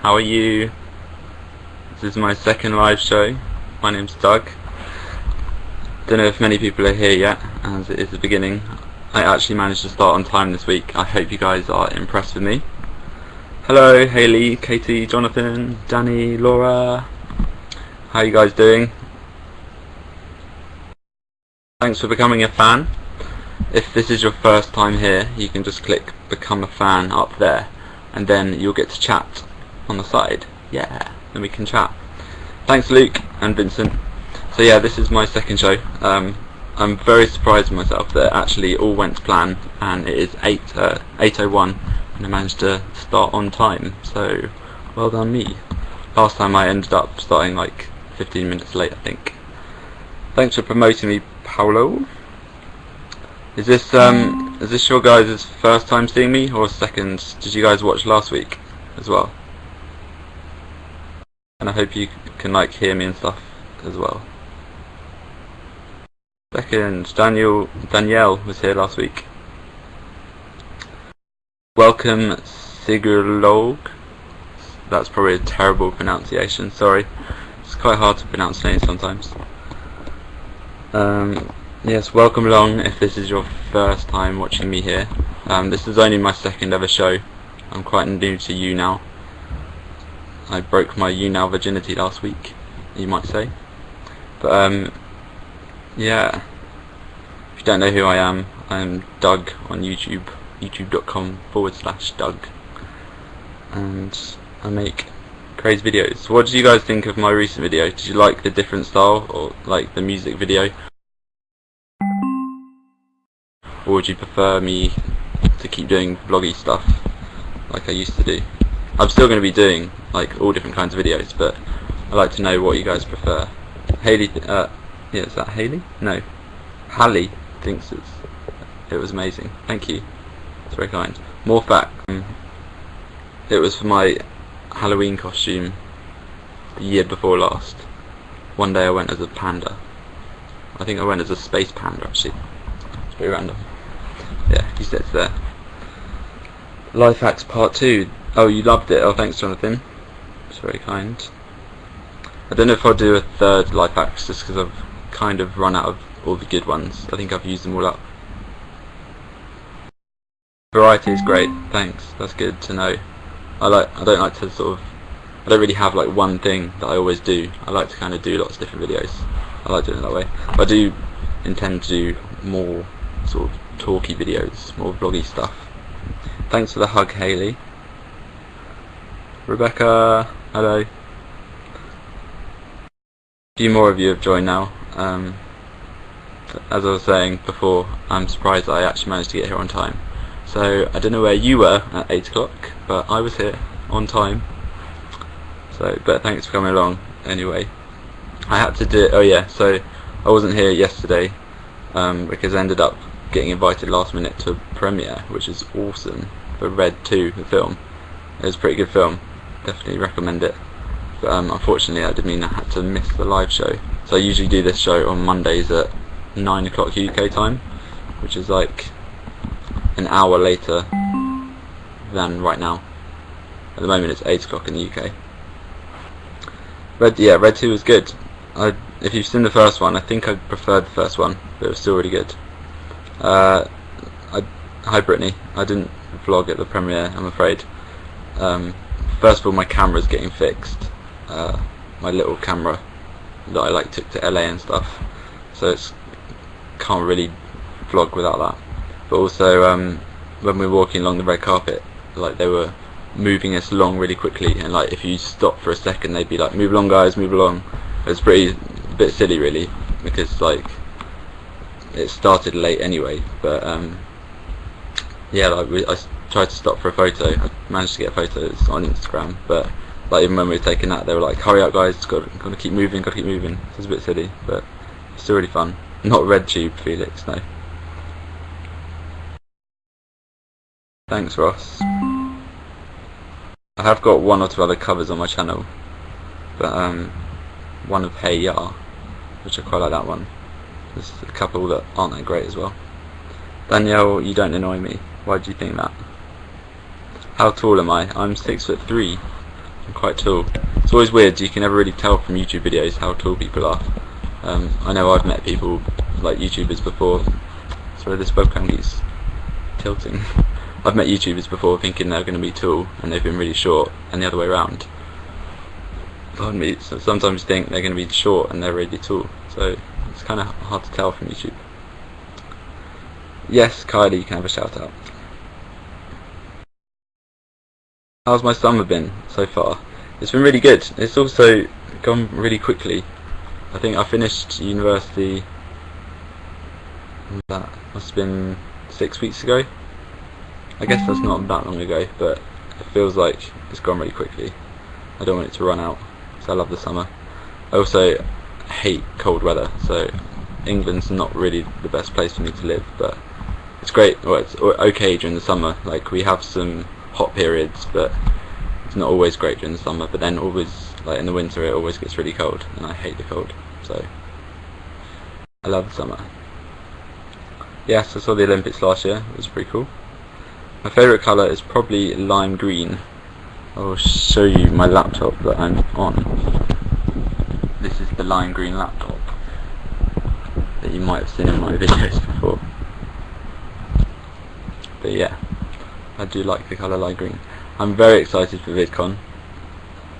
How are you? This is my second live show. My name's Doug. Don't know if many people are here yet, as it is the beginning. I actually managed to start on time this week. I hope you guys are impressed with me. Hello, Hayley, Katie, Jonathan, Danny, Laura. How are you guys doing? Thanks for becoming a fan. If this is your first time here, you can just click become a fan up there, and then you'll get to chat on the side. Yeah, then we can chat. Thanks Luke and Vincent. So yeah, this is my second show. I'm very surprised with myself that it actually all went to plan, and it is 8:01 and I managed to start on time, so well done me. Last time I ended up starting like 15 minutes late, I think. Thanks for promoting me, Paolo. Is this your guys' first time seeing me, or second? Did you guys watch last week as well? And I hope you can like hear me and stuff as well. Second, Danielle was here last week. Welcome, Sigurlog. That's probably a terrible pronunciation, sorry. It's quite hard to pronounce names sometimes. Yes, welcome along if this is your first time watching me here. This is only my second ever show. I'm quite new to YouNow. I broke my YouNow virginity last week, you might say. But yeah, if you don't know who I am Doug on YouTube, youtube.com/Doug, and I make crazy videos. What did you guys think of my recent video? Did you like the different style, or like the music video? Or would you prefer me to keep doing vloggy stuff like I used to do? I'm still going to be doing like all different kinds of videos, but I'd like to know what you guys prefer. Hayley, yeah, is that Hayley? No, Hallie thinks it was amazing. Thank you, it's very kind. More fact, it was for my Halloween costume the year before last. One day I went as a panda. I think I went as a space panda actually. It's pretty random. Yeah, he sits there. Life hacks part 2. Oh, you loved it. Oh, thanks Jonathan. It's very kind. I don't know if I'll do a third life hacks just because I've kind of run out of all the good ones. I think I've used them all up. Variety is great. Thanks. That's good to know. I don't really have like one thing that I always do. I like to kind of do lots of different videos. I like doing it that way. But I do intend to do more sort of talky videos, more vloggy stuff. Thanks for the hug, Hayley. Rebecca, hello. A few more of you have joined now. As I was saying before, I'm surprised that I actually managed to get here on time. So I don't know where you were at 8 o'clock, but I was here on time. So, but thanks for coming along anyway. I had to do it, oh yeah, so I wasn't here yesterday because I ended up getting invited last minute to a premiere, which is awesome, for Red 2, the film. It was a pretty good film, definitely recommend it. But unfortunately that did mean I had to miss the live show. So I usually do this show on Mondays at 9 o'clock UK time, which is like an hour later than right now. At the moment it's 8 o'clock in the UK. Red 2 was good. If you've seen the first one, I think I preferred the first one, but it was still really good. Hi Brittany, I didn't vlog at the premiere, I'm afraid. First of all, my camera's getting fixed. My little camera that I took to LA and stuff, so can't really vlog without that. But also when we were walking along the red carpet, they were moving us along really quickly, and if you stop for a second they'd be like, move along guys, move along. It's a bit silly really, because it started late anyway, but yeah, I tried to stop for a photo. I managed to get photos on Instagram, but even when we were taking that, they were like, hurry up guys, gotta keep moving, gotta keep moving. So it's a bit silly, but it's still really fun. Not red tube Felix, no. Thanks Ross. I have got one or two other covers on my channel, but one of Hey Ya, which I quite like that one. There's a couple that aren't that great as well. Danielle, you don't annoy me. Why do you think that? How tall am I? I'm 6'3". I'm quite tall. It's always weird, you can never really tell from YouTube videos how tall people are. I know I've met people like YouTubers before. Sorry, this webcam keeps tilting. I've met YouTubers before thinking they're going to be tall and they've been really short, and the other way around. Pardon me, so sometimes you think they're going to be short and they're really tall, so it's kind of hard to tell from YouTube. Yes, Kylie, you can have a shout out. How's my summer been so far? It's been really good. It's also gone really quickly. I think I finished university, that must have been 6 weeks ago. I guess that's not that long ago, but it feels like it's gone really quickly. I don't want it to run out, because I love the summer. I also hate cold weather, so England's not really the best place for me to live, but it's great. Well, it's okay during the summer. Like, we have some hot periods, but it's not always great during the summer. But then always, like in the winter, it always gets really cold, and I hate the cold. So I love the summer. Yes, I saw the Olympics last year. It was pretty cool. My favourite colour is probably lime green. I'll show you my laptop that I'm on. This is the lime green laptop that you might have seen in my videos before. But yeah, I do like the colour lime green. I'm very excited for VidCon.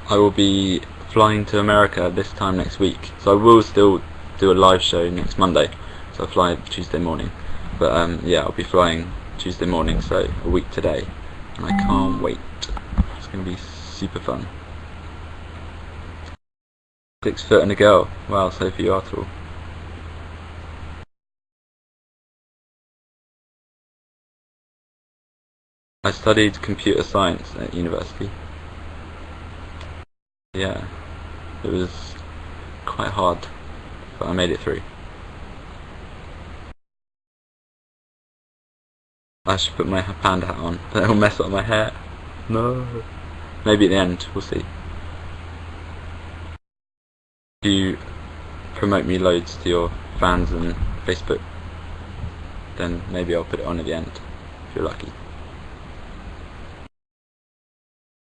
I will be flying to America this time next week, so I will still do a live show next Monday. So I fly Tuesday morning. But yeah, I'll be flying Tuesday morning, so a week today, and I can't wait. It's going to be super fun. 6 foot and a girl. Wow, Sophie, you are tall. I studied computer science at university. Yeah, it was quite hard, but I made it through. I should put my panda hat on, but it'll mess up my hair. No. Maybe at the end, we'll see. If you promote me loads to your fans and Facebook, then maybe I'll put it on at the end, if you're lucky.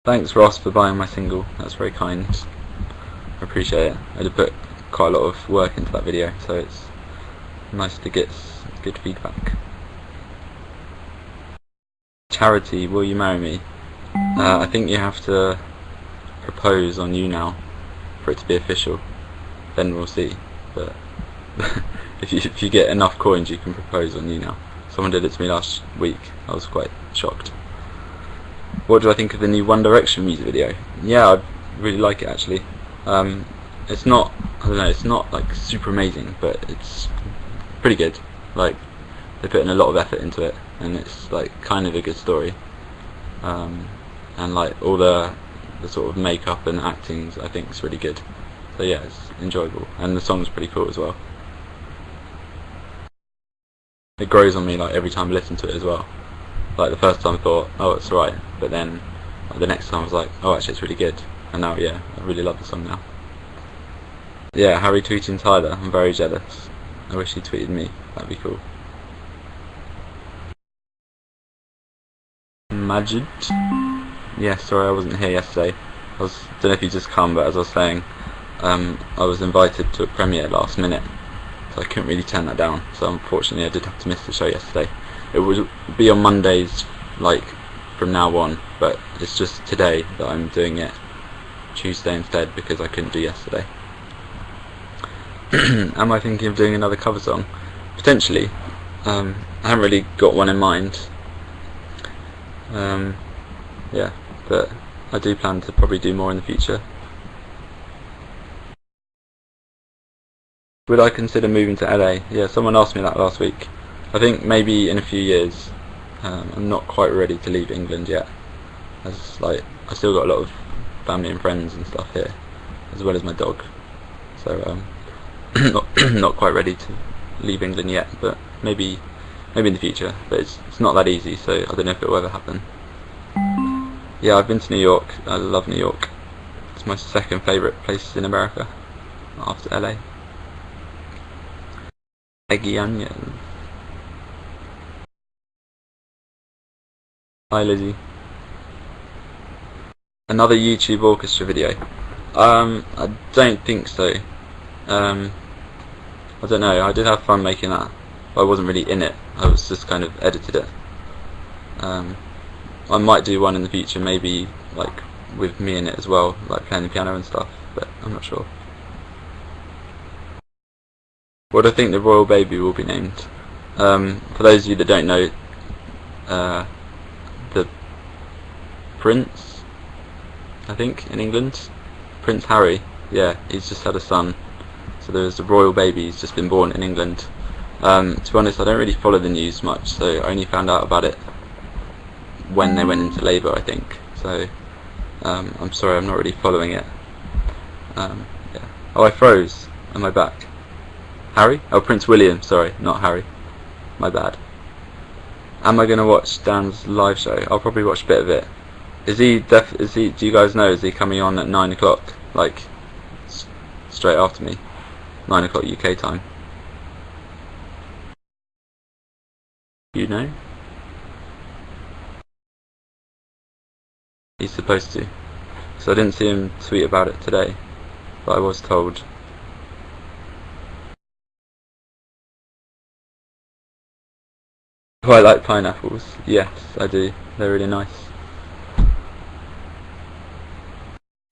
Thanks Ross for buying my single, that's very kind. I appreciate it. I did put quite a lot of work into that video, so it's nice to get good feedback. Charity, will you marry me? I think you have to propose on YouNow for it to be official. Then we'll see. But if you get enough coins, you can propose on YouNow. Someone did it to me last week. I was quite shocked. What do I think of the new One Direction music video? Yeah, I really like it actually. It's not, I don't know, it's not like super amazing, but it's pretty good. Like, they put in a lot of effort into it, and it's like kind of a good story. And like all the sort of makeup and acting, I think is really good. So yeah, it's enjoyable, and the song's pretty cool as well. It grows on me like every time I listen to it as well. Like the first time I thought, oh, it's alright, but then like, the next time I was like, oh, actually it's really good. And now, yeah, I really love the song now. Yeah, Harry tweeting Tyler, I'm very jealous. I wish he tweeted me, that'd be cool. Majid? Yeah, sorry I wasn't here yesterday. Don't know if you just come, but as I was saying, I was invited to a premiere last minute, so I couldn't really turn that down. So unfortunately I did have to miss the show yesterday. It would be on Mondays, like from now on, but it's just today that I'm doing it Tuesday instead because I couldn't do yesterday. Am I thinking of doing another cover song? Potentially. I haven't really got one in mind. Yeah, but I do plan to probably do more in the future. Would I consider moving to LA? Yeah, someone asked me that last week. I think maybe in a few years. I'm not quite ready to leave England yet. As like I still got a lot of family and friends and stuff here, as well as my dog. So not quite ready to leave England yet, but maybe in the future. But it's not that easy, so I don't know if it will ever happen. Yeah, I've been to New York. I love New York. It's my second favourite place in America, after LA. Eggy onion. Hi Lizzie. Another YouTube orchestra video. I don't think so. I don't know, I did have fun making that, but I wasn't really in it. I was just kind of edited it. I might do one in the future, maybe like with me in it as well, like playing the piano and stuff, but I'm not sure. What do I think the royal baby will be named? For those of you that don't know, the Prince, I think, in England, Prince Harry, yeah, he's just had a son. So there's a royal baby, he's just been born in England. To be honest, I don't really follow the news much, so I only found out about it when they went into labour, I think. So I'm sorry, I'm not really following it. Yeah. Oh, I froze. Am I back? Harry? Oh, Prince William, sorry, not Harry. My bad. Am I going to watch Dan's live show? I'll probably watch a bit of it. Is he, do you guys know, is he coming on at 9 o'clock? Like, straight after me? 9 o'clock UK time. You know? He's supposed to. So I didn't see him tweet about it today, but I was told. Oh, I like pineapples. Yes, I do. They're really nice.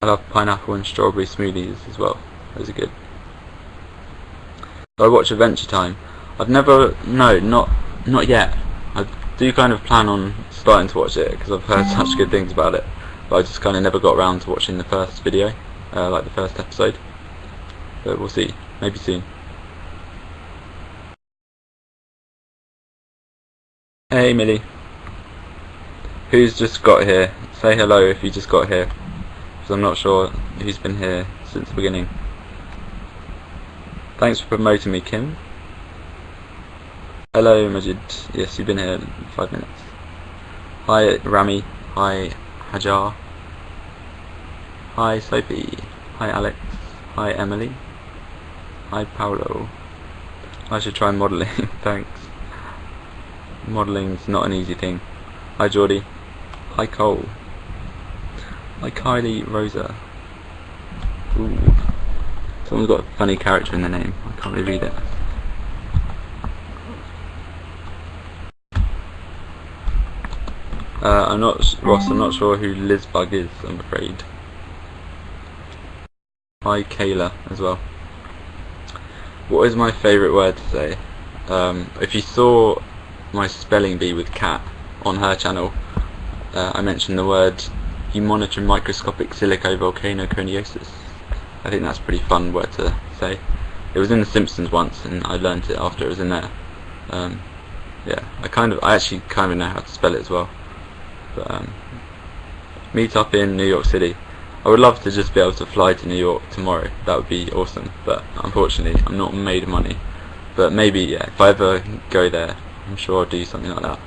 I love pineapple and strawberry smoothies as well. Those are good. I watch Adventure Time. I've never, no, not yet. I do kind of plan on starting to watch it because I've heard such good things about it, but I just kind of never got around to watching the first video, like the first episode. But we'll see, maybe soon. Hey Millie. Who's just got here? Say hello if you just got here, because I'm not sure who's been here since the beginning. Thanks for promoting me, Kim. Hello Majid. Yes, you've been here 5 minutes. Hi Rami. Hi Hajar. Hi Sophie. Hi Alex. Hi Emily. Hi Paolo. I should try modelling. Thanks. Modelling's not an easy thing. Hi Geordie. Hi Cole. Hi Kylie Rosa. Ooh. Someone's got a funny character in their name. I can't really read it. Ross, I'm not sure who Lizbug is, I'm afraid. Hi Kayla as well. What is my favourite word to say? If you saw my spelling bee with cat on her channel, I mentioned the word "you monitor microscopic silicovolcanoconiosis." I think that's a pretty fun word to say. It was in The Simpsons once, and I learnt it after it was in there. Yeah, I actually kind of know how to spell it as well. But meet up in New York City. I would love to just be able to fly to New York tomorrow. That would be awesome. But unfortunately, I'm not made of money. But maybe, yeah, if I ever go there, I'm sure I'll do something like that.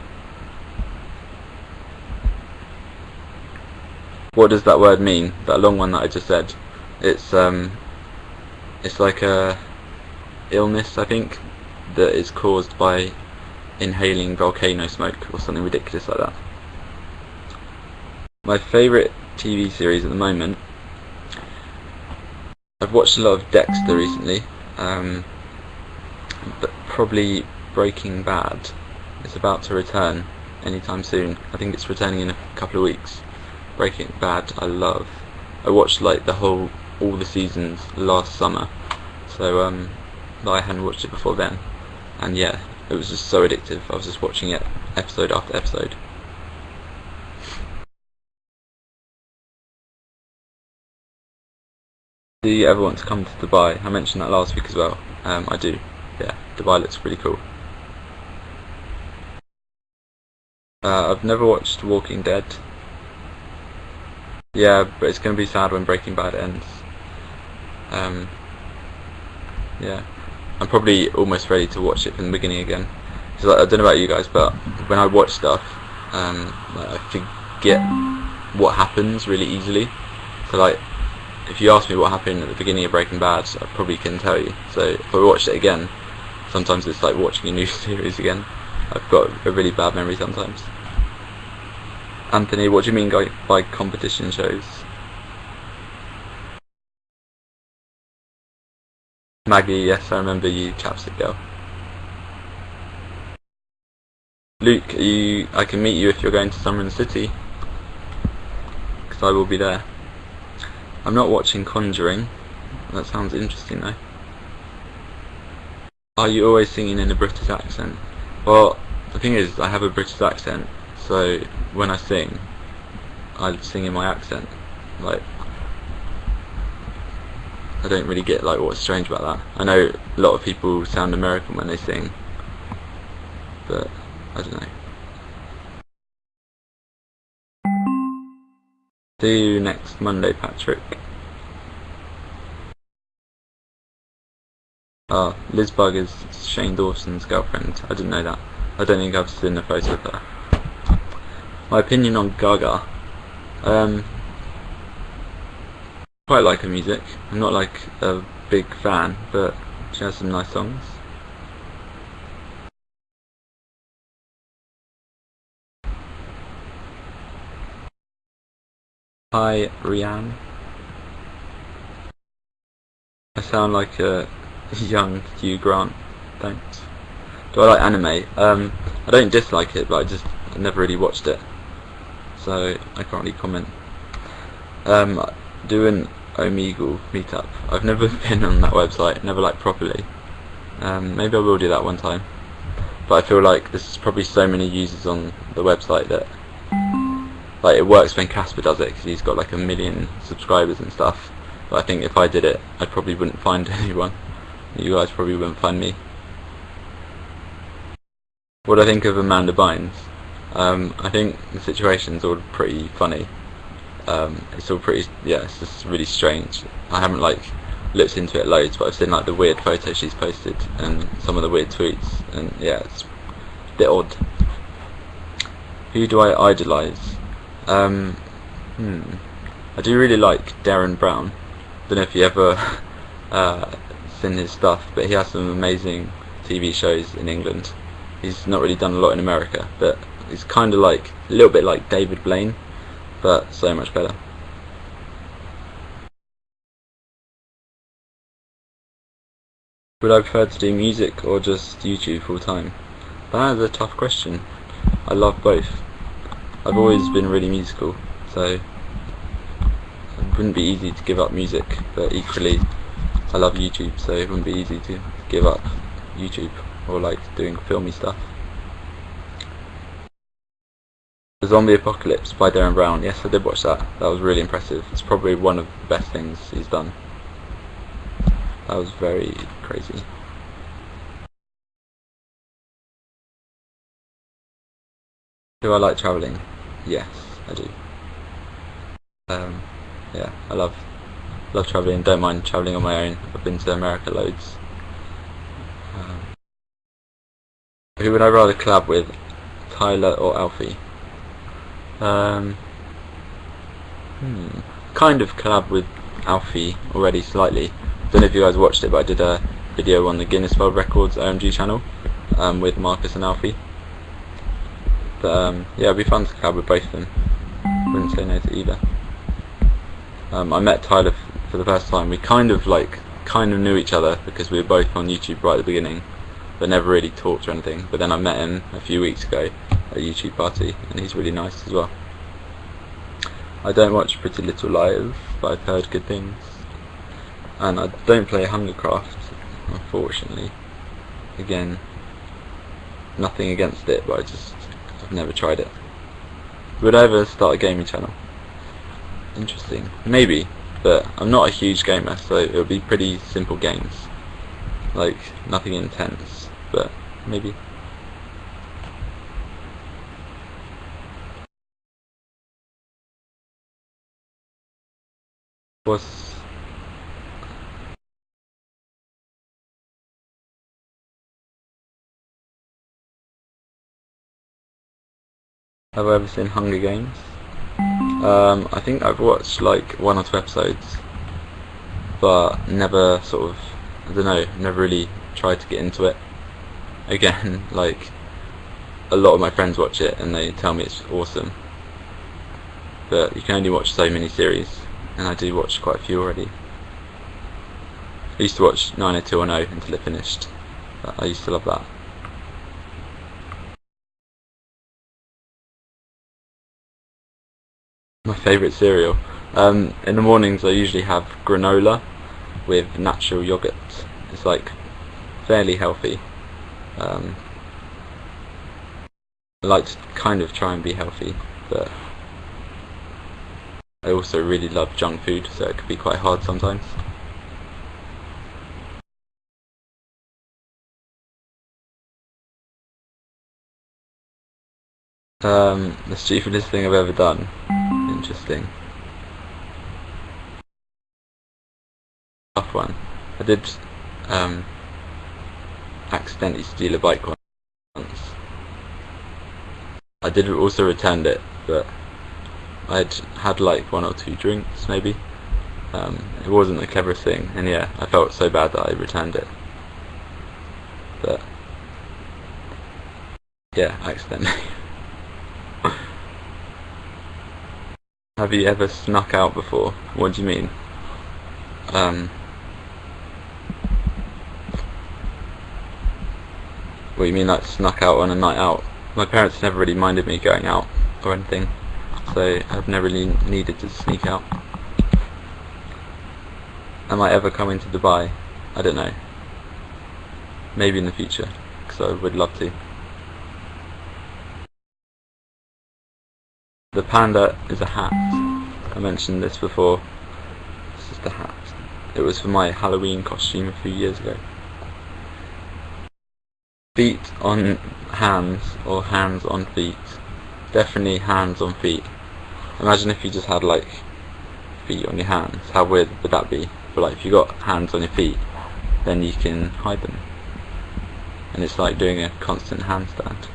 What does that word mean? That long one that I just said. It's like a illness, I think, that is caused by inhaling volcano smoke or something ridiculous like that. My favourite TV series at the moment, I've watched a lot of Dexter recently, but probably Breaking Bad is about to return anytime soon. I think it's returning in a couple of weeks. Breaking Bad I love. I watched like all the seasons last summer, so I hadn't watched it before then, and yeah, it was just so addictive. I was just watching it episode after episode. Do you ever want to come to Dubai? I mentioned that last week as well. I do. Yeah, Dubai looks pretty cool. I've never watched Walking Dead. Yeah, but it's going to be sad when Breaking Bad ends. Yeah, I'm probably almost ready to watch it from the beginning again. So, like, I don't know about you guys, but when I watch stuff, like, I forget what happens really easily. So like, if you ask me what happened at the beginning of Breaking Bad, I probably couldn't tell you. So if I watched it again, sometimes it's like watching a new series again. I've got a really bad memory sometimes. Anthony, what do you mean by competition shows? Maggie, yes, I remember you, chapstick girl. Luke, I can meet you if you're going to Summer in the City, because I will be there. I'm not watching Conjuring. That sounds interesting though. Are you always singing in a British accent? Well, the thing is, I have a British accent, so when I sing, I sing in my accent. Like, I don't really get like what's strange about that. I know a lot of people sound American when they sing, but I don't know. See you next Monday, Patrick. Liz Bug is Shane Dawson's girlfriend. I didn't know that. I don't think I've seen a photo of her. My opinion on Gaga. Quite like her music. I'm not like a big fan, but she has some nice songs. Hi, Rianne. I sound like a young Hugh Grant. Thanks. Do I like anime? I don't dislike it, but I never really watched it, so I can't really comment. Do an Omegle meetup. I've never been on that website, never like properly. Maybe I will do that one time, but I feel like there's probably so many users on the website that like it works when Casper does it, because he's got like 1 million subscribers and stuff. But I think if I did it, I probably wouldn't find anyone. You guys probably wouldn't find me. What do I think of Amanda Bynes? I think the situation's all pretty funny. It's all pretty, yeah, it's just really strange. I haven't like looked into it loads, but I've seen like the weird photos she's posted and some of the weird tweets, and yeah, it's a bit odd. Who do I idolise? I do really like Darren Brown. Don't know if you ever seen his stuff, but he has some amazing TV shows in England. He's not really done a lot in America, but he's kind of like a little bit like David Blaine, but so much better. Would I prefer to do music or just YouTube full time? That is a tough question. I love both. I've always been really musical, so it wouldn't be easy to give up music, but equally I love YouTube, so it wouldn't be easy to give up YouTube or like doing filmy stuff. The Zombie Apocalypse by Darren Brown. Yes, I did watch that. That was really impressive. It's probably one of the best things he's done. That was very crazy. Do I like travelling? Yes, I do. Yeah, I love travelling. Don't mind travelling on my own. I've been to America loads. Who would I rather collab with, Tyler or Alfie? Kind of collab with Alfie already slightly. Don't know if you guys watched it, but I did a video on the Guinness World Records OMG channel with Marcus and Alfie. But yeah, it'd be fun to collab with both of them. Wouldn't say no to either. I met Tyler for the first time. We kind of knew each other because we were both on YouTube right at the beginning, but never really talked or anything. But then I met him a few weeks ago at a YouTube party, and he's really nice as well. I don't watch Pretty Little Liars, but I've heard good things. And I don't play Hungercraft, unfortunately. Again, nothing against it, but I've never tried it. Would I ever start a gaming channel? Interesting. Maybe, but I'm not a huge gamer, so it'll be pretty simple games. Like, nothing intense, but maybe. Have I ever seen Hunger Games? I think I've watched like 1 or 2 episodes, but never sort of, I don't know, never really tried to get into it. Again, like, a lot of my friends watch it and they tell me it's awesome, but you can only watch so many series, and I do watch quite a few already. I used to watch 90210 until it finished. I used to love that. My favourite cereal. In the mornings I usually have granola with natural yogurt. It's like fairly healthy. I like to kind of try and be healthy, but I also really love junk food, so it could be quite hard sometimes. The stupidest thing I've ever done. Interesting. Tough one. I did accidentally steal a bike once. I did also return it, but I'd had like 1 or 2 drinks maybe. It wasn't the cleverest thing, and yeah, I felt so bad that I returned it. But yeah, accidentally. Have you ever snuck out before? What do you mean? What do you mean, like snuck out on a night out? My parents never really minded me going out or anything, so I've never really needed to sneak out. Am I ever coming to Dubai? I don't know. Maybe in the future, because I would love to. The panda is a hat. I mentioned this before. This is the hat. It was for my Halloween costume a few years ago. Feet on hands or hands on feet. Definitely hands on feet. Imagine if you just had like feet on your hands. How weird would that be? But like if you got hands on your feet, then you can hide them. And it's like doing a constant handstand.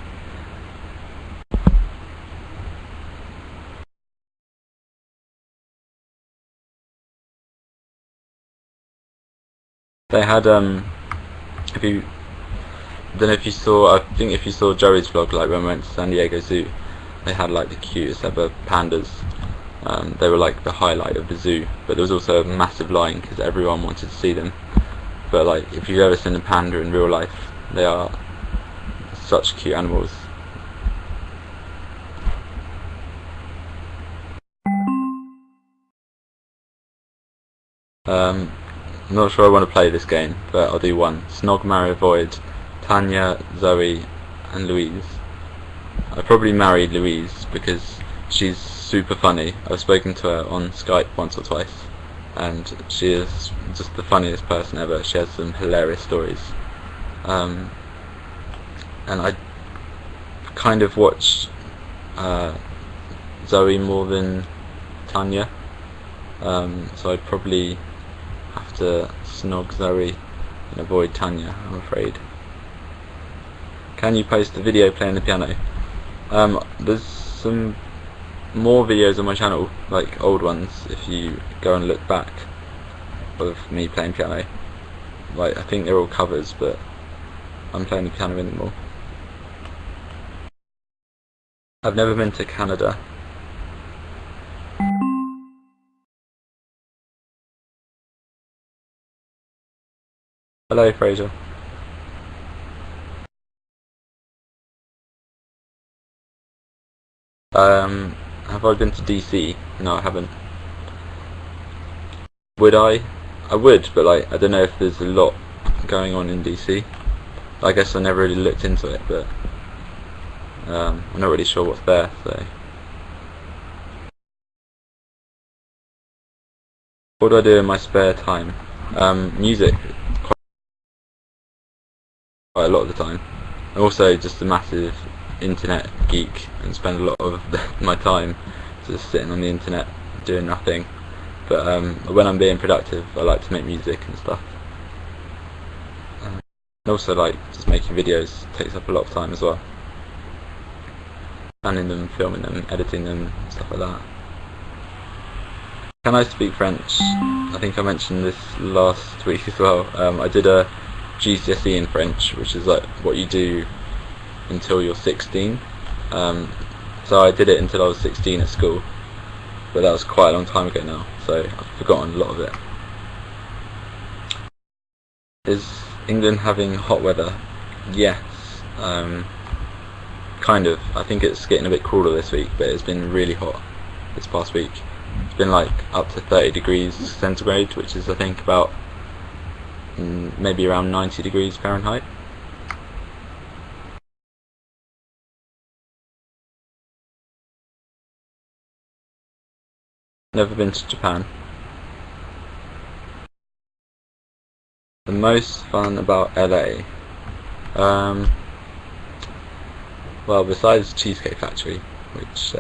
They had if you I don't know if you saw, I think if you saw Joey's vlog, like when we went to San Diego Zoo, they had like the cutest ever pandas. They were like the highlight of the zoo, but there was also a massive line because everyone wanted to see them. But like if you've ever seen a panda in real life, they are such cute animals. I'm not sure I want to play this game, but I'll do one. Snog, marry, avoid. Tanya, Zoe and Louise. I probably married Louise because she's super funny. I've spoken to her on Skype once or twice, and she is just the funniest person ever. She has some hilarious stories. And I kind of watch Zoe more than Tanya, so I'd probably have to snog Zoe and avoid Tanya, I'm afraid. Can you post a video playing the piano? There's some more videos on my channel, like old ones, if you go and look back, of me playing piano. Like I think they're all covers, but I'm playing the piano in them all. I've never been to Canada. Hello, Fraser. Have I been to DC? No, I haven't. Would I? I would, but like I don't know if there's a lot going on in DC. I guess I never really looked into it, but I'm not really sure what's there. So, what do I do in my spare time? Music, quite a lot of the time. I'm also just a massive internet geek and spend a lot of my time just sitting on the internet doing nothing. But when I'm being productive, I like to make music and stuff. And also like just making videos takes up a lot of time as well. Planning them, filming them, editing them, stuff like that. Can I speak French? I think I mentioned this last week as well. I did a GCSE in French, which is like what you do until you're 16. So I did it until I was 16 at school, but that was quite a long time ago now, so I've forgotten a lot of it. Is England having hot weather? Yes, kind of. I think it's getting a bit cooler this week, but it's been really hot this past week. It's been like up to 30 degrees centigrade, which is I think about maybe around 90 degrees Fahrenheit. Never been to Japan. The most fun about LA? Well, besides Cheesecake Factory, which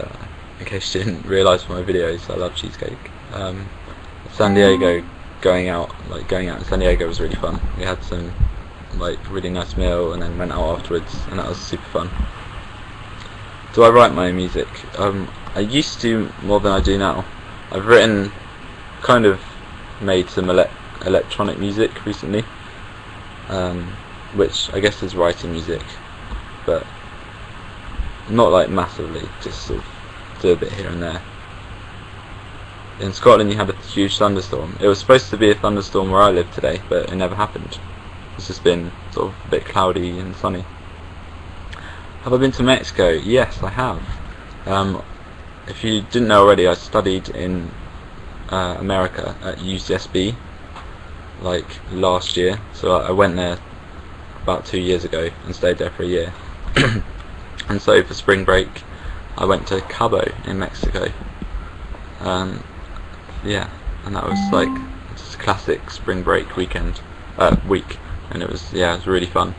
in case you didn't realise from my videos, I love cheesecake. San Diego, going out in San Diego was really fun. We had some really nice meal and then went out afterwards, and that was super fun. Do I write my own music? I used to more than I do now. I've kind of made some electronic music recently, which I guess is writing music, but not like massively, just sort of do a bit here and there. In Scotland you had a huge thunderstorm. It was supposed to be a thunderstorm where I live today, but it never happened. It's just been sort of a bit cloudy and sunny. Have I been to Mexico? Yes, I have. If you didn't know already, I studied in America at UCSB last year, so I went there about 2 years ago and stayed there for a year. And so for spring break I went to Cabo in Mexico. Yeah, and that was just a classic spring break week, and it was really fun.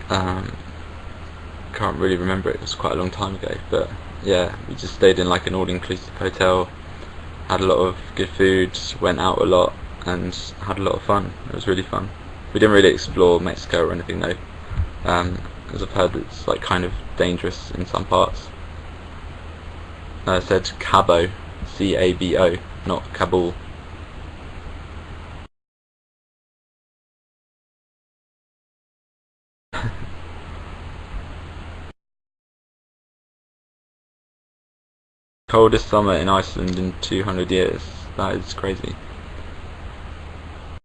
Can't really remember it was quite a long time ago, but yeah, we just stayed in an all-inclusive hotel, had a lot of good food, went out a lot, and had a lot of fun. It was really fun. We didn't really explore Mexico or anything though, as I've heard it's kind of dangerous in some parts. I said Cabo, C-A-B-O, not Kabul. Coldest summer in Iceland in 200 years. That is crazy.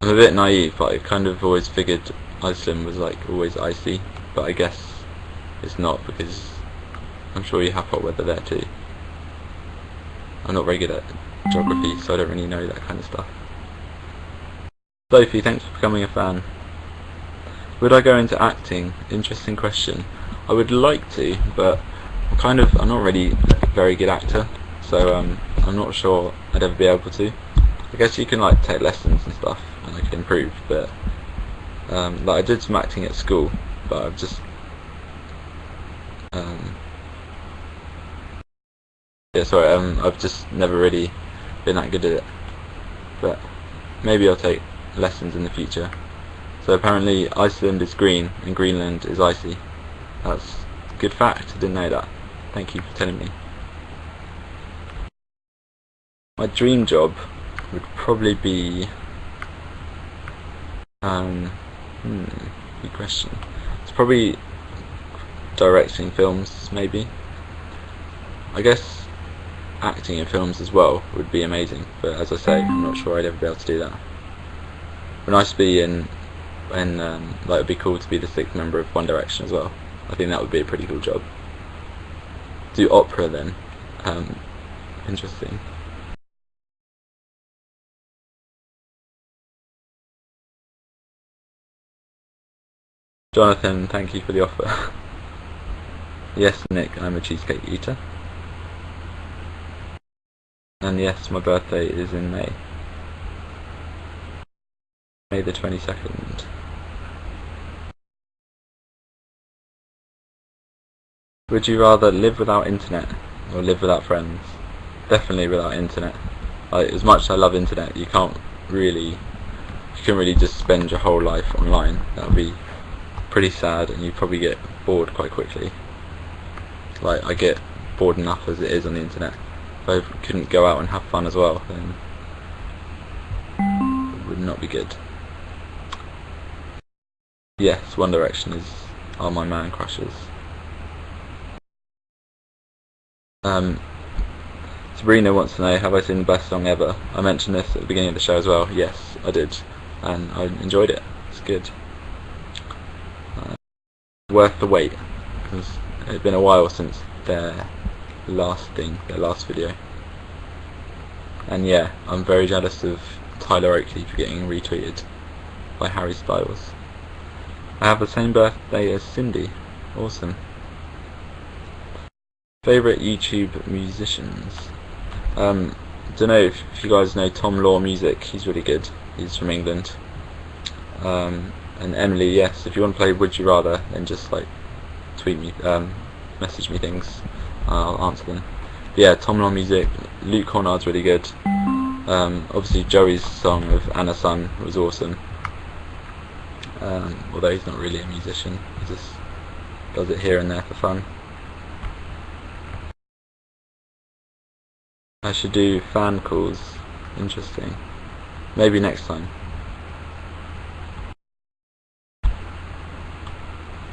I'm a bit naive, but I kind of always figured Iceland was always icy, but I guess it's not, because I'm sure you have hot weather there too. I'm not very good at geography, so I don't really know that kind of stuff. Sophie, thanks for becoming a fan. Would I go into acting? Interesting question. I would like to, but I'm not really a very good actor, so I'm not sure I'd ever be able to. I guess you can take lessons and stuff, and I can improve, but I did some acting at school, but I've just I've just never really been that good at it, but maybe I'll take lessons in the future. So apparently Iceland is green and Greenland is icy. That's a good fact, I didn't know that. Thank you for telling me. My dream job would probably be good question. It's probably directing films, maybe. I guess acting in films as well would be amazing, but as I say, I'm not sure I'd ever be able to do that. It'd be nice to be it'd be cool to be the sixth member of One Direction as well. I think that would be a pretty cool job. Do opera then. Interesting. Jonathan, thank you for the offer. Yes, Nick, I'm a cheesecake eater. And yes, my birthday is in May. May the 22nd. Would you rather live without internet or live without friends? Definitely without internet. As much as I love internet, you can't really just spend your whole life online. That would be pretty sad, and you'd probably get bored quite quickly. I get bored enough as it is on the internet. If I couldn't go out and have fun as well, then it would not be good. Yes, One Direction are my man crushes. Sabrina wants to know, have I seen the best song ever? I mentioned this at the beginning of the show as well. Yes, I did, and I enjoyed it. It's good. Worth the wait, because it had been a while since their last video. And yeah, I'm very jealous of Tyler Oakley for getting retweeted by Harry Styles. I have the same birthday as Cindy. Awesome. Favourite YouTube musicians? Don't know if you guys know Tom Law Music. He's really good. He's from England. And Emily, yes. If you want to play Would You Rather, then just like tweet me, message me things. I'll answer them. But yeah, Tom Law Music. Luke Hornard's really good. Obviously Joey's song of Anna Sun was awesome. Although he's not really a musician, he just does it here and there for fun. I should do fan calls. Interesting. Maybe next time.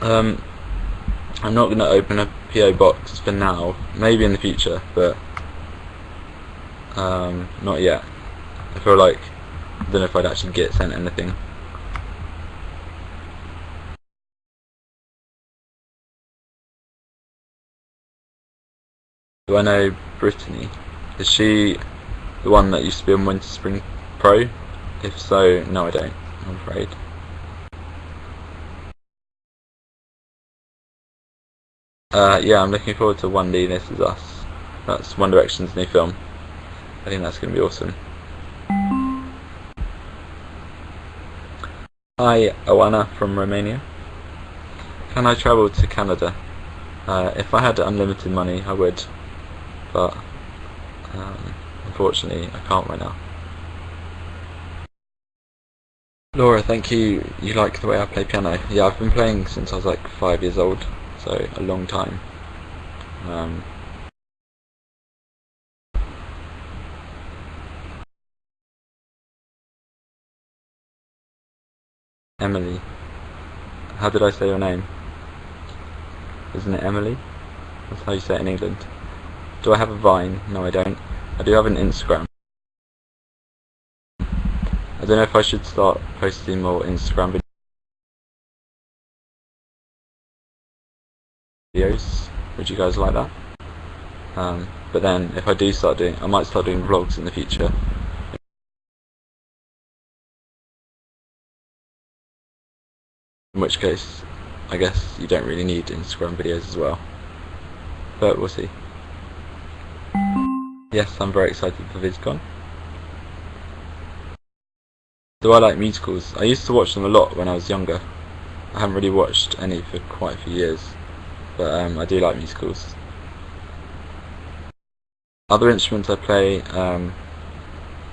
I'm not going to open a PO box for now. Maybe in the future, but not yet. I feel like I don't know if I'd actually get sent anything. Do I know Brittany? Is she the one that used to be on Winter Spring Pro? If so, no I don't, I'm afraid. Yeah, I'm looking forward to 1D This Is Us. That's One Direction's new film. I think that's going to be awesome. Hi, Oana from Romania. Can I travel to Canada? If I had unlimited money, I would. But unfortunately, I can't right now. Laura, thank you. You like the way I play piano? Yeah, I've been playing since I was like 5 years old, so a long time. Emily. How did I say your name? Isn't it Emily? That's how you say it in England. Do I have a Vine? No, I don't. I do have an Instagram. I don't know if I should start posting more Instagram videos. Would you guys like that? But then if I do start doing, I might start doing vlogs in the future. In which case, I guess you don't really need Instagram videos as well. But we'll see. Yes, I'm very excited for VidCon. Do I like musicals? I used to watch them a lot when I was younger. I haven't really watched any for quite a few years. But I do like musicals. Other instruments I play,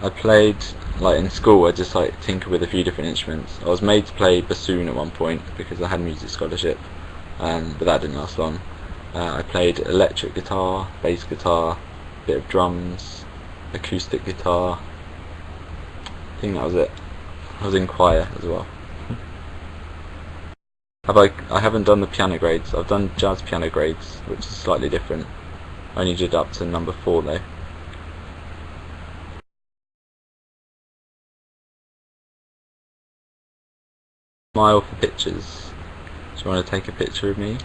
I played, like in school, I just like tinker with a few different instruments. I was made to play bassoon at one point because I had a music scholarship, but that didn't last long. I played electric guitar, bass guitar, a bit of drums, acoustic guitar. I think that was it. I was in choir as well. I haven't done the piano grades. I've done jazz piano grades, which is slightly different. I only did up to number 4 though. Smile for pictures. Do you want to take a picture of me?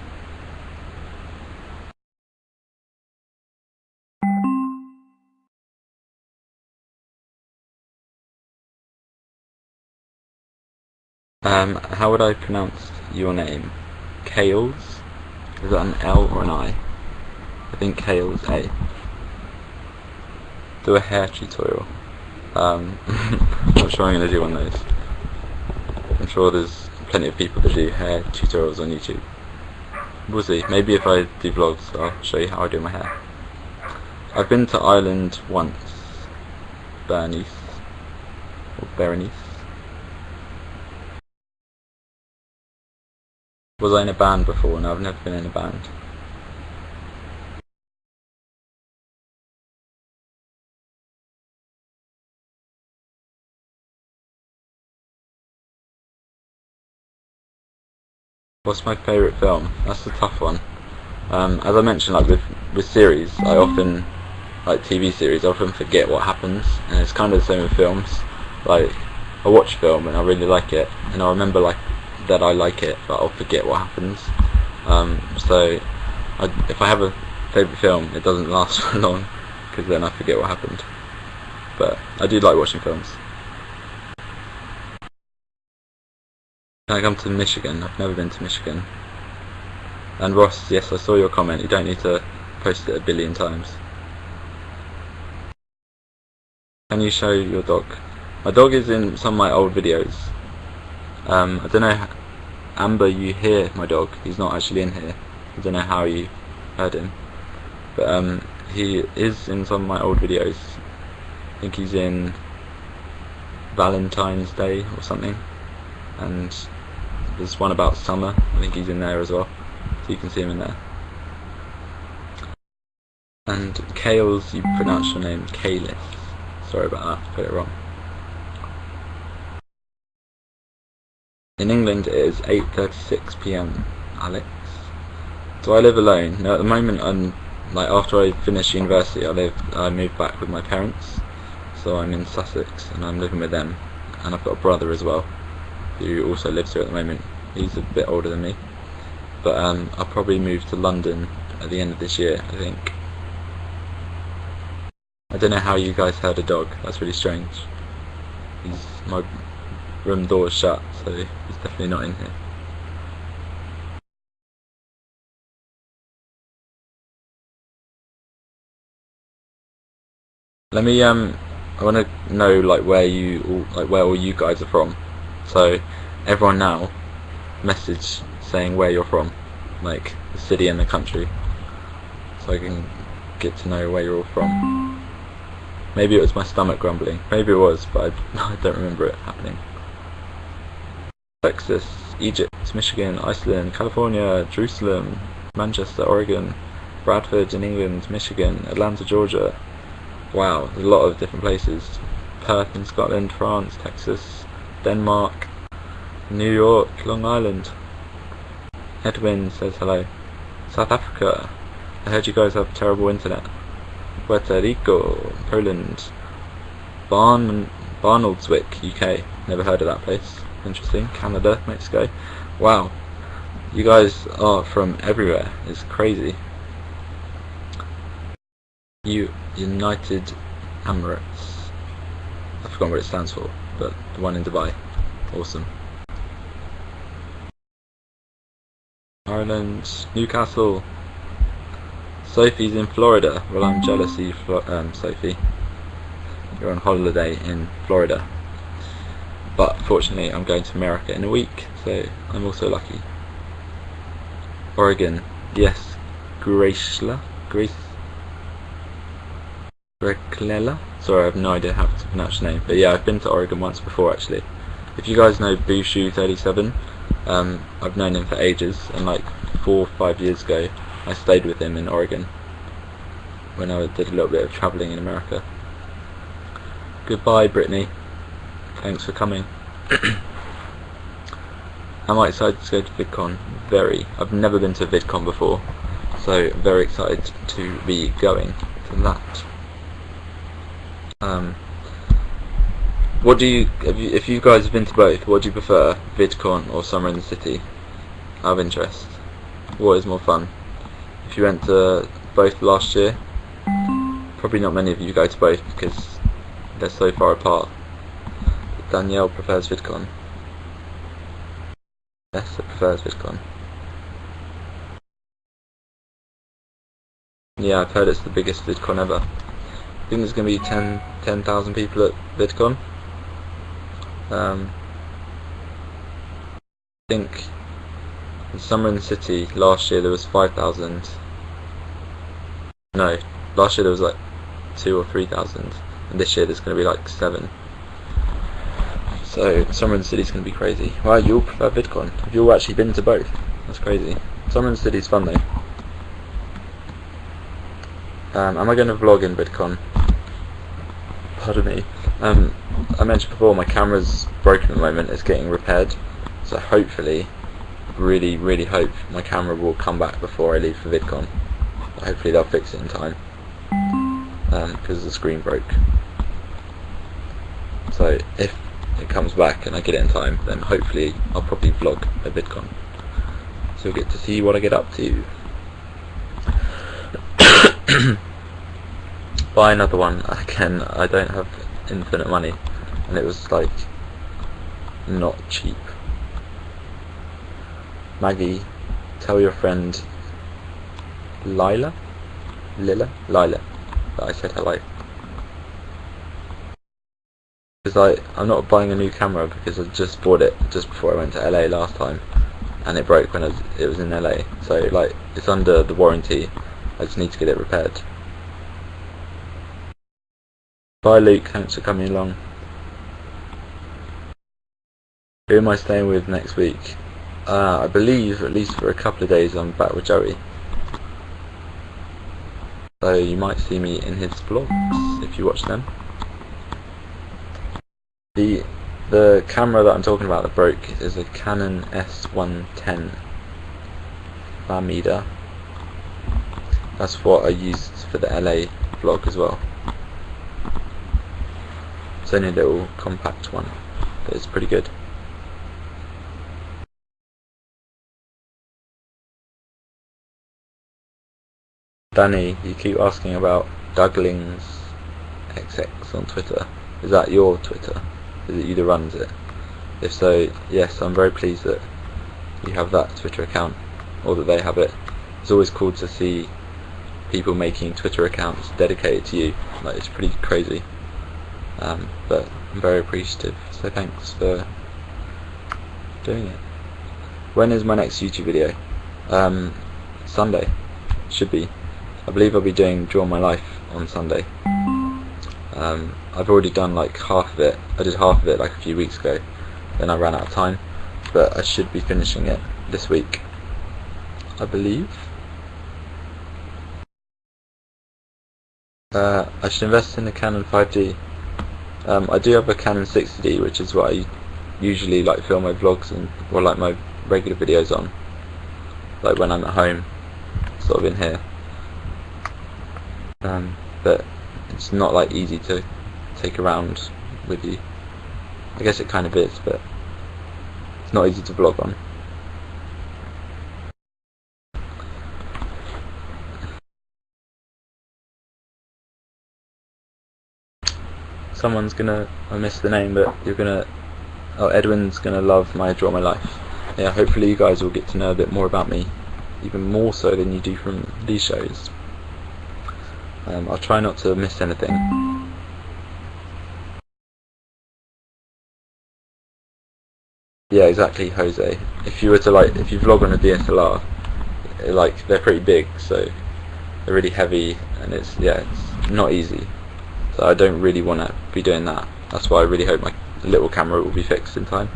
How would I pronounce your name? Kales? Is that an L or an I? I think Kales, A. Do a hair tutorial. Not sure I'm going to do one of those. I'm sure there's plenty of people that do hair tutorials on YouTube. We'll see. Maybe if I do vlogs, I'll show you how I do my hair. I've been to Ireland once. Bernice. Or Berenice. Was I in a band before? No, I've never been in a band. What's my favourite film? That's a tough one. As I mentioned, like with series, I often like TV series, I often forget what happens, and it's kind of the same with films. Like, I watch a film and I really like it, and I remember like that I like it, but I'll forget what happens. So if I have a favourite film, it doesn't last for long, because then I forget what happened. But I do like watching films. Can I come to Michigan? I've never been to Michigan. And Ross, yes, I saw your comment. You don't need to post it a billion times. Can you show your dog? My dog is in some of my old videos. I don't know, Amber, you hear my dog. He's not actually in here. I don't know how you heard him. But he is in some of my old videos. I think he's in Valentine's Day or something. And there's one about summer. I think he's in there as well. So you can see him in there. And Kales, you pronounce your name Kalis. Sorry about that, got it wrong. In England it is 8:36 PM, Alex. Do I live alone? No, at the moment after I finish university I moved back with my parents. So I'm in Sussex and I'm living with them. And I've got a brother as well, who also lives here at the moment. He's a bit older than me. But I'll probably move to London at the end of this year, I think. I don't know how you guys heard a dog. That's really strange. My room door is shut, so he's definitely not in here. Let me I want to know like where all you guys are from. So everyone now message saying where you're from, like the city and the country, so I can get to know where you're all from. Maybe it was my stomach grumbling. Maybe it was, but I don't remember it happening. Texas, Egypt, Michigan, Iceland, California, Jerusalem, Manchester, Oregon, Bradford in England, Michigan, Atlanta, Georgia. Wow, there's a lot of different places. Perth in Scotland, France, Texas, Denmark, New York, Long Island. Edwin says hello. South Africa. I heard you guys have terrible internet. Puerto Rico, Poland, Barnoldswick, UK. Never heard of that place. Interesting. Canada, Mexico. Wow, you guys are from everywhere. It's crazy. United Emirates. I forgot what it stands for, but the one in Dubai. Awesome. Ireland, Newcastle. Sophie's in Florida. Well, I'm jealous of you, Sophie. You're on holiday in Florida. But fortunately, I'm going to America in a week, so I'm also lucky. Oregon, yes. Gracela? Sorry, I have no idea how to pronounce your name. But yeah, I've been to Oregon once before actually. If you guys know Bushu37, I've known him for ages, and like 4 or 5 years ago, I stayed with him in Oregon when I did a little bit of travelling in America. Goodbye, Brittany. Thanks for coming. Am I excited to go to VidCon? Very. I've never been to VidCon before, so very excited to be going to that. What do you, if you guys have been to both, what do you prefer, VidCon or Summer in the City? Out of interest, what is more fun? If you went to both last year, probably not many of you go to both because they're so far apart. Danielle prefers VidCon. Yes, I prefers VidCon. Yeah, I've heard it's the biggest VidCon ever. I think there's going to be 10,000 people at VidCon. I think in Summer in the City last year there was 5,000. No, last year there was like 2,000 or 3,000, and this year there's going to be like 7. So Summer in the City is going to be crazy. Wow, you all prefer VidCon. Have you all actually been to both? That's crazy. Summer in the City is fun though. Am I going to vlog in VidCon? Pardon me. I mentioned before my camera's broken at the moment. It's getting repaired. So hopefully, really hope my camera will come back before I leave for VidCon. Hopefully they'll fix it in time. because the screen broke. So if it comes back and I get it in time, then hopefully I'll probably vlog a VidCon, so you'll get to see what I get up to. Buy another one. Again, I don't have infinite money, and it was like not cheap. Maggie, tell your friend Lila that I said hello. Because I'm not buying a new camera because I just bought it just before I went to LA last time, and it broke when it was in LA. So like it's under the warranty. I just need to get it repaired. Bye Luke, thanks for coming along. Who am I staying with next week? I believe, at least for a couple of days, I'm back with Joey. So you might see me in his vlogs if you watch them. The camera that I'm talking about that broke is a Canon S110 meter. That's what I used for the LA vlog as well. It's only a little compact one, but it's pretty good. Danny, you keep asking about Douglings XX on Twitter. Is that your Twitter? Is it you that runs it? If so, yes, I'm very pleased that you have that Twitter account, or that they have it. It's always cool to see people making Twitter accounts dedicated to you. Like, it's pretty crazy. But I'm very appreciative, so thanks for doing it. When is my next YouTube video? Sunday, should be. I believe I'll be doing Draw My Life on Sunday. I've already done like half of it. I did half of it like a few weeks ago, then I ran out of time, but I should be finishing it this week, I believe. I should invest in the Canon 5D. I do have a Canon 60D, which is what I usually like film my vlogs or like my regular videos on, like when I'm at home, sort of in here. But it's not like easy to take around with you. I guess it kind of is, but it's not easy to vlog on. Someone's gonna, I missed the name, but you're gonna, oh, Edwin's gonna love my Draw My Life. Yeah, hopefully you guys will get to know a bit more about me, even more so than you do from these shows. I'll try not to miss anything. Yeah, exactly, Jose. If you were to if you vlog on a DSLR, they're pretty big, so they're really heavy, and it's not easy. So I don't really want to be doing that. That's why I really hope my little camera will be fixed in time.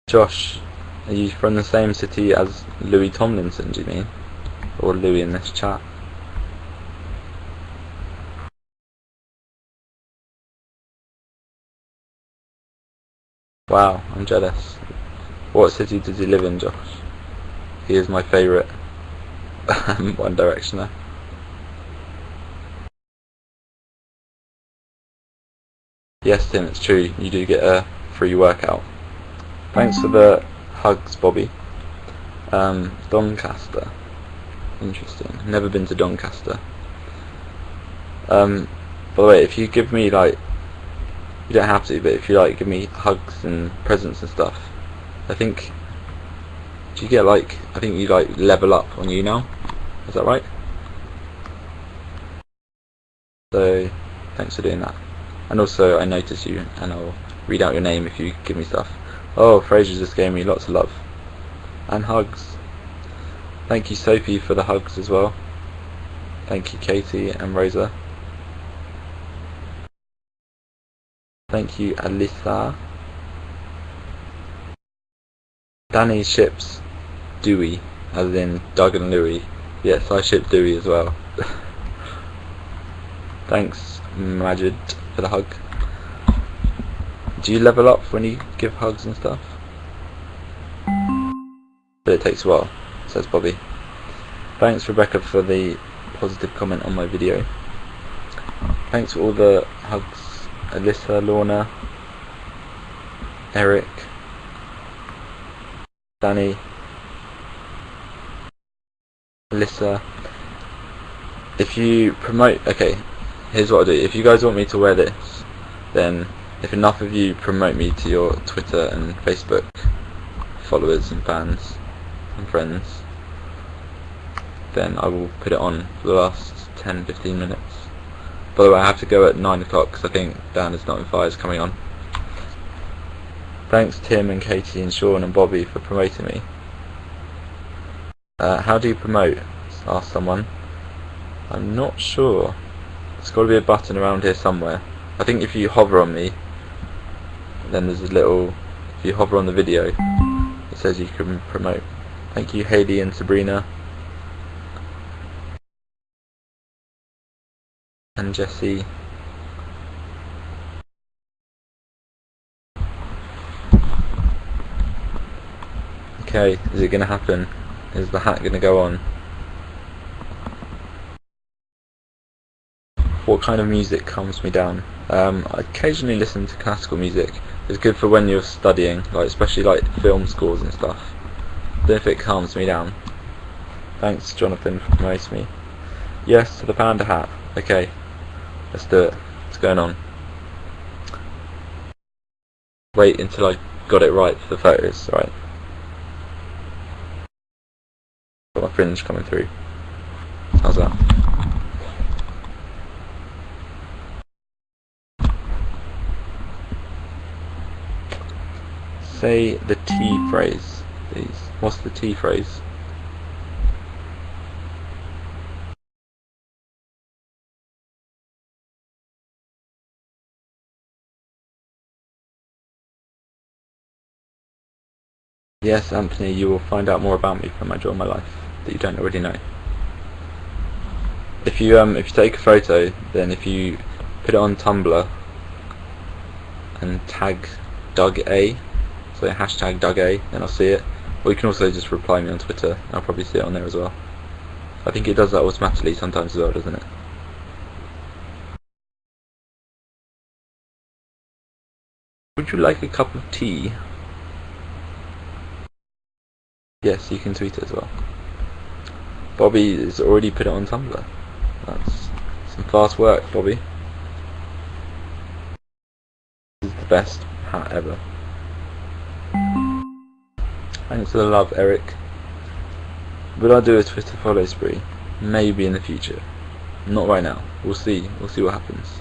Josh, are you from the same city as Louis Tomlinson, do you mean? Or Louis in this chat? Wow, I'm jealous. What city does he live in, Josh? He is my favourite One Directioner. Yes, Tim, it's true. You do get a free workout. Thanks for the hugs, Bobby. Doncaster. Interesting. Never been to Doncaster. By the way, if you give me you don't have to, but if you give me hugs and presents and stuff, I think, do you get I think you level up on YouNow. Is that right? So thanks for doing that. And also I notice you, and I'll read out your name if you give me stuff. Oh, Fraser just gave me lots of love and hugs. Thank you, Sophie, for the hugs as well. Thank you, Katie and Rosa. Thank you, Alyssa. Danny ships Dewey, as in Doug and Louie. Yes, I ship Dewey as well. Thanks, Majid, for the hug. Do you level up when you give hugs and stuff? but it takes a while, says Bobby. Thanks Rebecca for the positive comment on my video. Thanks for all the hugs, Alyssa, Lorna, Eric, Danny, Alyssa. If you promote, okay, here's what I'll do. If you guys want me to wear this, then if enough of you promote me to your Twitter and Facebook followers and fans and friends, then I will put it on for the last 10-15 minutes. By the way, I have to go at 9 o'clock because I think Dan is not in fires coming on. Thanks Tim and Katie and Sean and Bobby for promoting me. How do you promote? Asked someone. I'm not sure. There's got to be a button around here somewhere. I think if you hover on me, then there's a little, if you hover on the video, it says you can promote. Thank you Hayley and Sabrina. And Jesse. Okay, is it going to happen? Is the hat going to go on? What kind of music calms me down? I occasionally listen to classical music. It's good for when you're studying, like especially like film scores and stuff. I don't know if it calms me down. Thanks Jonathan for promoting me. Yes to the panda hat. Okay, let's do it. What's going on? Wait until I got it right for the photos, right? Got my fringe coming through. How's that? Say the T phrase, please. What's the T phrase? Yes, Anthony, you will find out more about me from my Draw My Life that you don't already know. If you take a photo, then if you put it on Tumblr and tag Doug A, so hashtag Doug A, then I'll see it. Or you can also just reply me on Twitter, I'll probably see it on there as well. I think it does that automatically sometimes as well, doesn't it? Would you like a cup of tea? Yes, you can tweet it as well. Bobby has already put it on Tumblr. That's some fast work, Bobby. This is the best hat ever. Thanks for the love, Eric. Will I do a Twitter follow spree? Maybe in the future. Not right now. We'll see. We'll see what happens.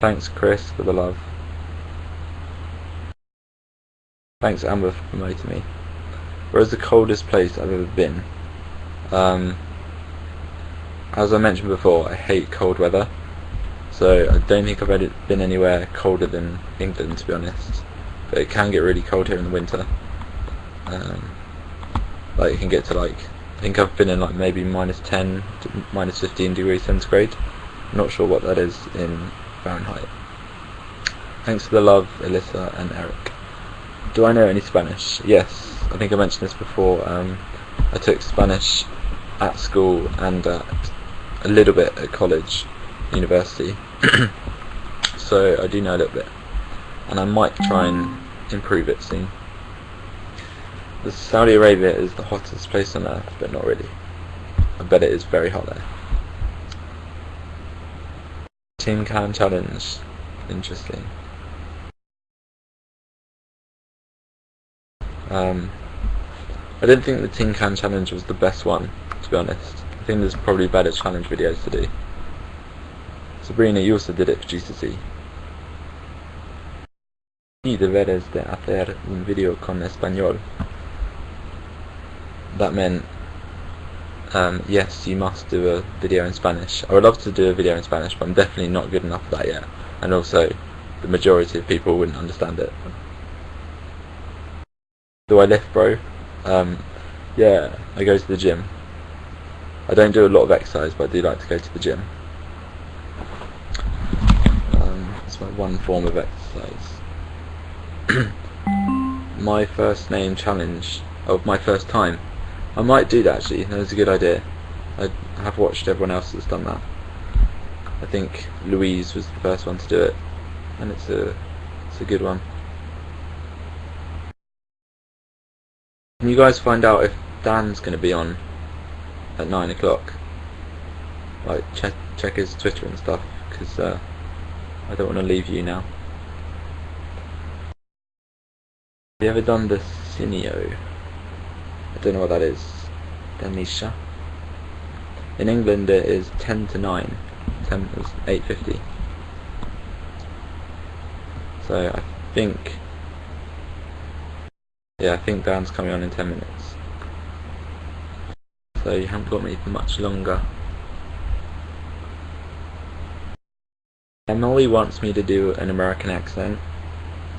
Thanks, Chris, for the love. Thanks, Amber, for promoting me. Where's the coldest place I've ever been? As I mentioned before, I hate cold weather. So I don't think I've ever been anywhere colder than England, to be honest. But it can get really cold here in the winter. Like it can get to like, I think I've been in like maybe -10 to -15 degrees centigrade. Not sure what that is in Fahrenheit. Thanks for the love, Alyssa and Eric. Do I know any Spanish? Yes, I think I mentioned this before. I took Spanish at school and a little bit at college, university. So I do know a little bit, and I might try and improve it soon. Saudi Arabia is the hottest place on earth, but not really. I bet it is very hot there. Tin Can Challenge. Interesting. I didn't think the Tin Can Challenge was the best one, to be honest. I think there's probably better challenge videos to do. Sabrina, you also did it for GCSE. Y deberes de hacer un video con español. That meant, yes, you must do a video in Spanish. I would love to do a video in Spanish, but I'm definitely not good enough for that yet. And also, the majority of people wouldn't understand it. Do I lift, bro? Yeah, I go to the gym. I don't do a lot of exercise, but I do like to go to the gym. It's my one form of exercise. my first name challenge of my first time. I might do that actually. That's a good idea. I have watched everyone else that's done that. I think Louise was the first one to do it, and it's a good one. Can you guys find out if Dan's going to be on at 9 o'clock? Like check his Twitter and stuff, because I don't want to leave you now. Have you ever done the Cineo? I don't know what that is. Danisha. In England it is 10 to 9. 8:50. So I think Dan's coming on in 10 minutes. So you haven't got me for much longer. Emily wants me to do an American accent,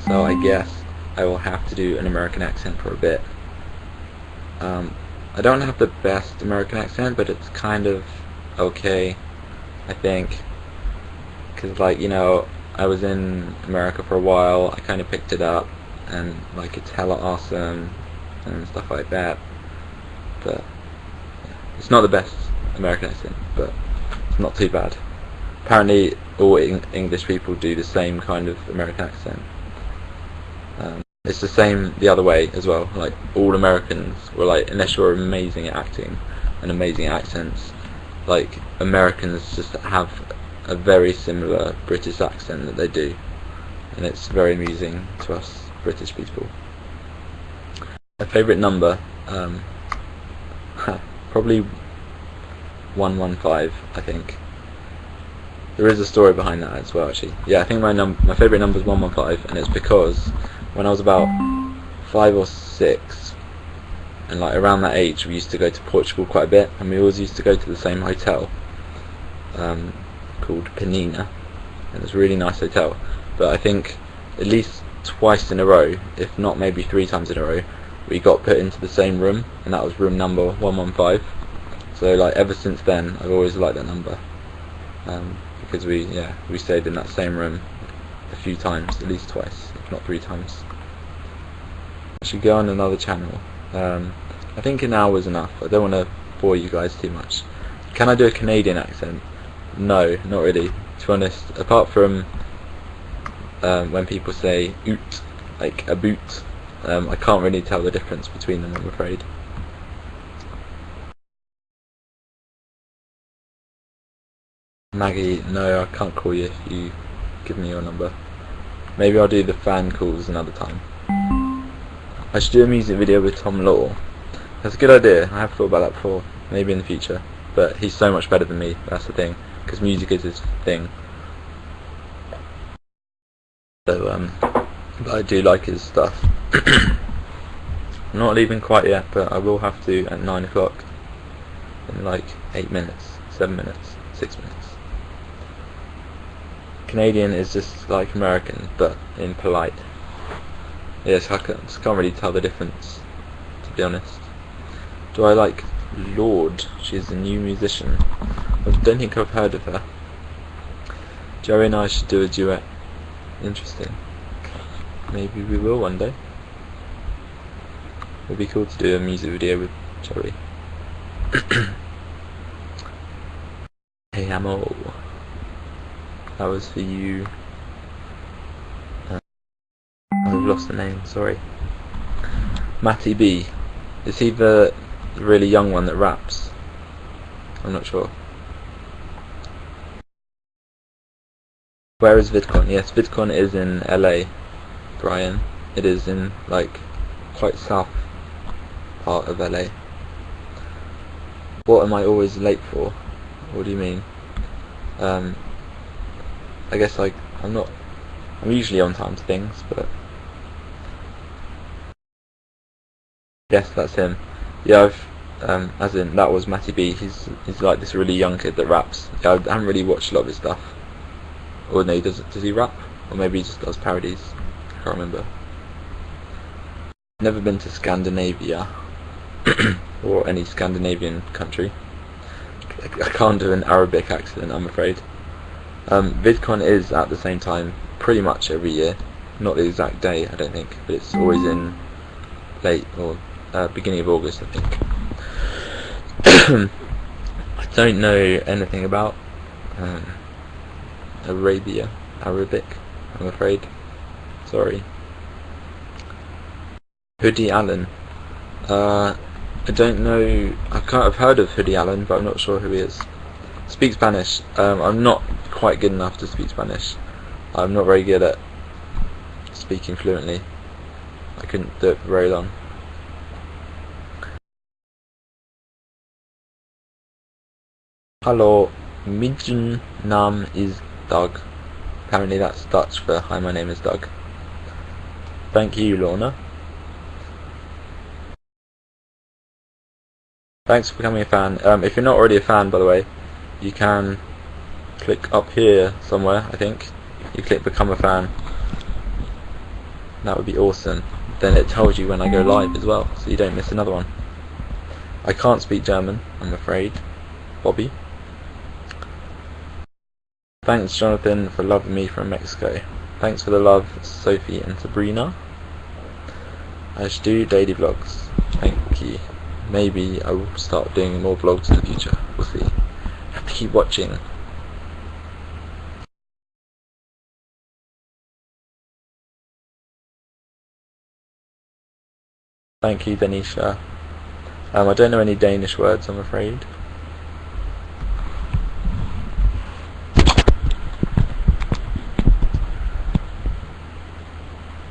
so I guess I will have to do an American accent for a bit. I don't have the best American accent, but it's kind of okay, I think, because like, you know, I was in America for a while, I kind of picked it up, and like it's hella awesome and stuff like that. But yeah, it's not the best American accent, but it's not too bad. Apparently all English people do the same kind of American accent. It's the same the other way as well. Like all Americans were like, unless you're amazing at acting and amazing at accents, like Americans just have a very similar British accent that they do, and it's very amusing to us British people. My favourite number, probably 115. I think there is a story behind that as well. Actually, yeah, I think my favourite number is 115, and it's because when I was about 5 or 6, and like around that age, we used to go to Portugal quite a bit, and we always used to go to the same hotel called Penina, and it's a really nice hotel. But I think at least twice in a row, if not maybe 3 times in a row, we got put into the same room, and that was room number 115. So like ever since then, I've always liked that number, because we stayed in that same room a few times, at least twice, if not 3 times. I should go on another channel. I think an hour is enough. I don't want to bore you guys too much. Can I do a Canadian accent? No, not really, to be honest. Apart from when people say oot, like a boot, I can't really tell the difference between them, I'm afraid. Maggie, no, I can't call you if you give me your number. Maybe I'll do the fan calls another time. I should do a music video with Tom Law. That's a good idea. I have thought about that before. Maybe in the future. But he's so much better than me, that's the thing. Because music is his thing. So, but I do like his stuff. I'm not leaving quite yet, but I will have to at 9 o'clock. In like 8 minutes, 7 minutes, 6 minutes. Canadian is just like American, but in polite. Yes, I just can't really tell the difference, to be honest. Do I like Lorde? She's a new musician. I don't think I've heard of her. Joey and I should do a duet. Interesting. Maybe we will one day. It'd be cool to do a music video with Joey. Hey Amo. That was for you. I've lost the name, sorry. Matty B. Is he the really young one that raps? I'm not sure. Where is VidCon? Yes, VidCon is in LA, Brian. It is in like quite south part of LA. What am I always late for? What do you mean? I guess like I'm usually on time to things, but yes, that's him. Yeah, as in that was Matty B. He's like this really young kid that raps. Yeah, I haven't really watched a lot of his stuff. Or no, does he rap? Or maybe he just does parodies. I can't remember. Never been to Scandinavia or any Scandinavian country. I can't do an Arabic accent, I'm afraid. VidCon is at the same time pretty much every year. Not the exact day, I don't think, but it's always in late or beginning of August, I think. I don't know anything about Arabic, I'm afraid. Sorry. Hoodie Allen. I don't know. I've heard of Hoodie Allen, but I'm not sure who he is. Speak Spanish. I'm not quite good enough to speak Spanish. I'm not very good at speaking fluently. I couldn't do it for very long. Hallo, mijn naam is Doug. Apparently that's Dutch for hi, my name is Doug. Thank you, Lorna. Thanks for becoming a fan. If you're not already a fan, by the way, you can click up here somewhere, I think. You click become a fan. That would be awesome. Then it tells you when I go live as well, so you don't miss another one. I can't speak German, I'm afraid. Bobby. Thanks, Jonathan, for loving me from Mexico. Thanks for the love, Sophie and Sabrina. I should do daily vlogs. Thank you. Maybe I will start doing more vlogs in the future. We'll see. Have to keep watching. Thank you, Denisha. I don't know any Danish words, I'm afraid.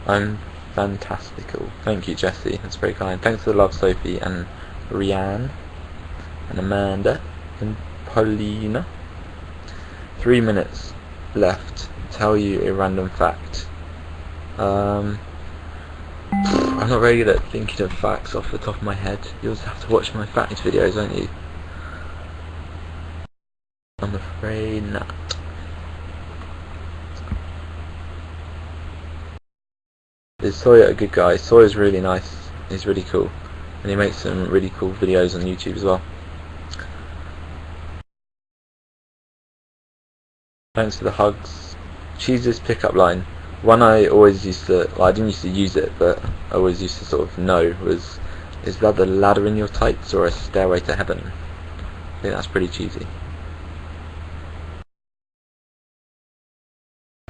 I'm fantastical. Thank you, Jessie. That's very kind. Thanks for the love, Sophie and Rianne and Amanda and Paulina. 3 minutes left. Tell you a random fact. I'm not very good at thinking of facts off the top of my head. You'll have to watch my facts videos, won't you? I'm afraid not. Is Sawyer a good guy? Sawyer's really nice. He's really cool. And he makes some really cool videos on YouTube as well. Thanks for the hugs. Cheese's pickup line. One I always used to, well, I didn't used to use it, but I always used to sort of know was, is that the ladder in your tights or a stairway to heaven? I think that's pretty cheesy.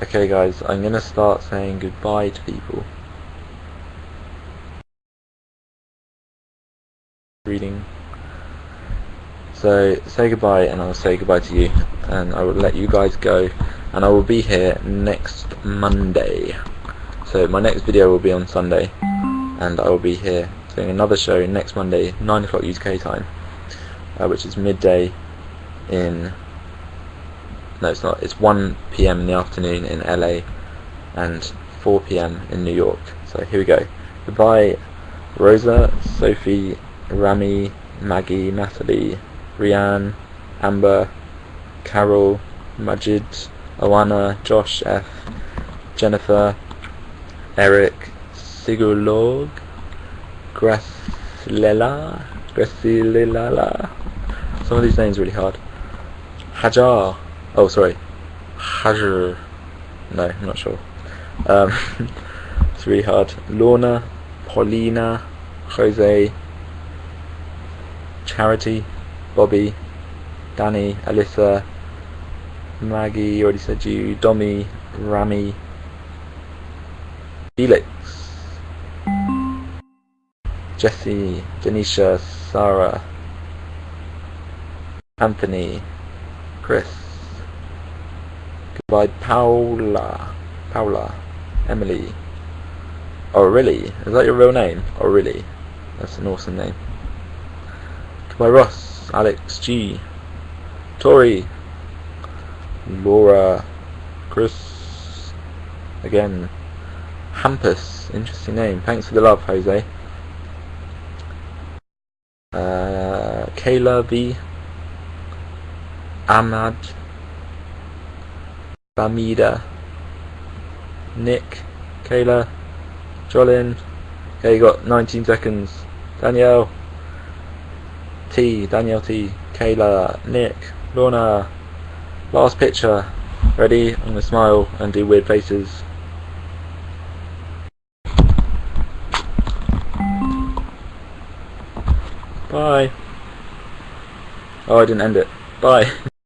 Okay guys, I'm gonna start saying goodbye to people. Reading. So say goodbye and I'll say goodbye to you and I will let you guys go and I will be here next Monday. So my next video will be on Sunday and I will be here doing another show next Monday, 9 o'clock UK time, which is midday in, no it's not, it's 1 PM in the afternoon in LA and 4 PM in New York. So here we go. Goodbye Rosa, Sophie, Rami, Maggie, Natalie, Rianne, Amber, Carol, Majid, Oana, Josh F, Jennifer, Eric, Sigurlog, Gracilela, some of these names are really hard. Hajar, oh sorry, Hajar, no, I'm not sure. It's really hard. Lorna, Paulina, Jose, Charity, Bobby, Danny, Alyssa, Maggie, already said you, Domi, Rami, Felix, Jessie, Denisha, Sarah, Anthony, Chris, goodbye Paula, Emily, Aurelie, is that your real name? Aurelie, that's an awesome name. Goodbye Ross, Alex, G, Tori, Laura, Chris, again, Hampus, interesting name, thanks for the love Jose, Kayla V, Ahmad, Bamida, Nick, Kayla, Jolin, okay you got 19 seconds, Danielle T, Kayla, Nick, Lorna, last picture, ready, I'm going to smile and do weird faces. Bye. Oh, I didn't end it. Bye.